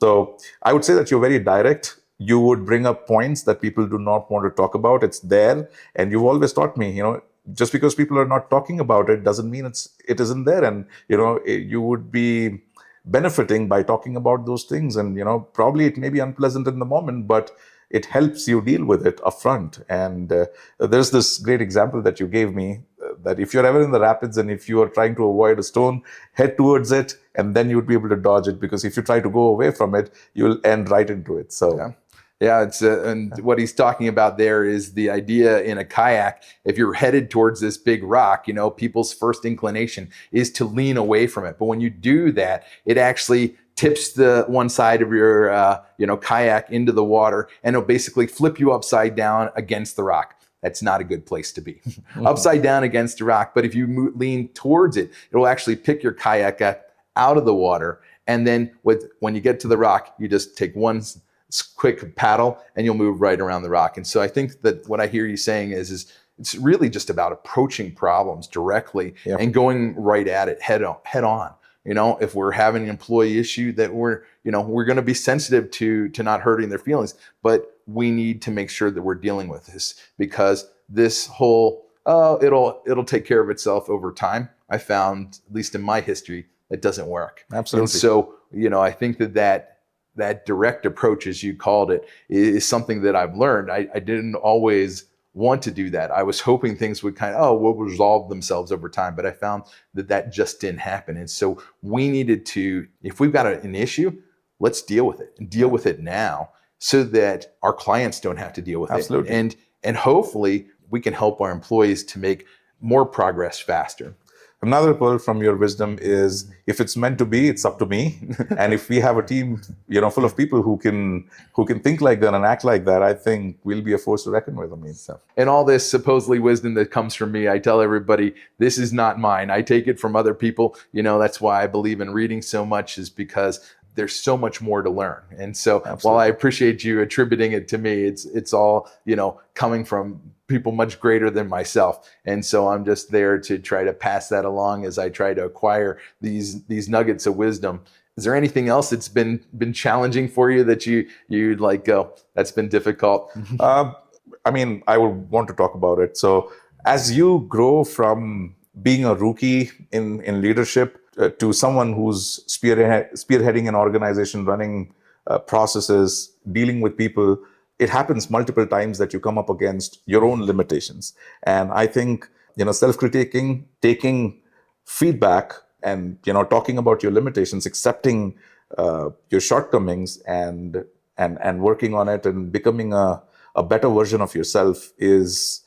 So I would say that you're very direct. You would bring up points that people do not want to talk about. It's there. And you've always taught me, just because people are not talking about it doesn't mean it isn't there. And, you would be benefiting by talking about those things. And, probably it may be unpleasant in the moment, but it helps you deal with it upfront. And there's this great example that you gave me that if you're ever in the rapids and if you are trying to avoid a stone, head towards it, and then you'd be able to dodge it. Because if you try to go away from it, you'll end right into it. So. Yeah. Yeah, and what he's talking about there is the idea in a kayak, if you're headed towards this big rock, people's first inclination is to lean away from it. But when you do that, it actually tips the one side of your kayak into the water, and it'll basically flip you upside down against the rock. That's not a good place to be. Upside down against the rock. But if you lean towards it, it will actually pick your kayak out of the water. And then when you get to the rock, you just take one quick paddle and you'll move right around the rock. And so I think that what I hear you saying is it's really just about approaching problems directly and going right at it head on. If we're having an employee issue, that we're going to be sensitive to not hurting their feelings, but we need to make sure that we're dealing with this, because this whole it'll take care of itself over time. I found, at least in my history, that doesn't work. Absolutely. And so I think that direct approach, as you called it, is something that I've learned. I didn't always want to do that. I was hoping things would will resolve themselves over time, but I found that just didn't happen. And so we needed to, if we've got an issue, let's deal with it, and deal with it now, so that our clients don't have to deal with Absolutely. it. And hopefully we can help our employees to make more progress faster. Another pearl from your wisdom is, if it's meant to be, it's up to me. And if we have a team, full of people who can think like that and act like that, I think we'll be a force to reckon with. And all this supposedly wisdom that comes from me, I tell everybody, this is not mine. I take it from other people. That's why I believe in reading so much, is because there's so much more to learn. And so Absolutely. While I appreciate you attributing it to me, it's all, coming from people much greater than myself. And so I'm just there to try to pass that along as I try to acquire these nuggets of wisdom. Is there anything else that's been challenging for you that you'd like go, that's been difficult? I would want to talk about it. So as you grow from being a rookie in leadership to someone who's spearheading an organization, running processes, dealing with people, it happens multiple times that you come up against your own limitations. And I think, self-critiquing, taking feedback, and, talking about your limitations, accepting your shortcomings, and working on it and becoming a better version of yourself is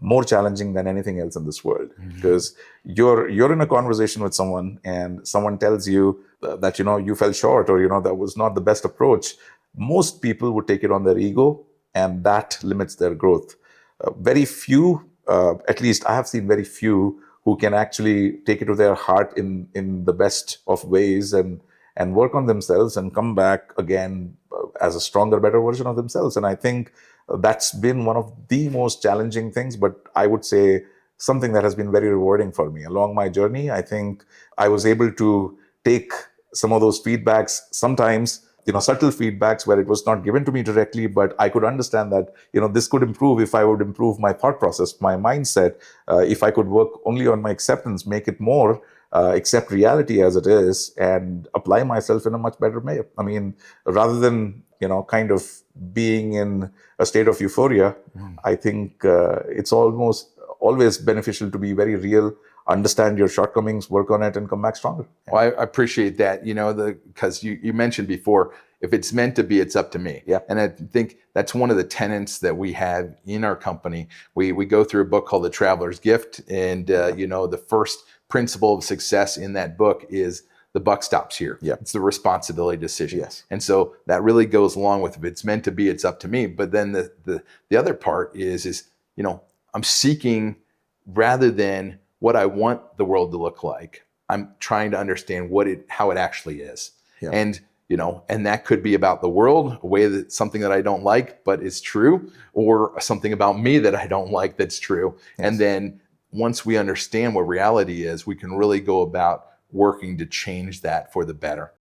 more challenging than anything else in this world. Because you're in a conversation with someone and someone tells you that, you fell short, or, that was not the best approach. Most people would take it on their ego, and that limits their growth. Very few, at least I have seen very few, who can actually take it to their heart in the best of ways and work on themselves and come back again as a stronger, better version of themselves. And I think that's been one of the most challenging things, but I would say something that has been very rewarding for me along my journey. I think I was able to take some of those feedbacks, sometimes subtle feedbacks where it was not given to me directly, but I could understand that, this could improve if I would improve my thought process, my mindset, if I could work only on my acceptance, make it more, accept reality as it is, and apply myself in a much better way. Rather than, kind of being in a state of euphoria, I think it's almost always beneficial to be very real, understand your shortcomings, work on it, and come back stronger. Well, I appreciate that, because you mentioned before, if it's meant to be, it's up to me. Yeah. And I think that's one of the tenets that we have in our company. We go through a book called The Traveler's Gift. And, the first principle of success in that book is the buck stops here. Yeah. It's the responsibility decision. Yes. And so that really goes along with, if it's meant to be, it's up to me. But then the other part is, I'm seeking, rather than what I want the world to look like, I'm trying to understand how it actually is. Yeah. And, and that could be about the world, something that I don't like, but it's true, or something about me that I don't like that's true. Yes. And then once we understand what reality is, we can really go about working to change that for the better.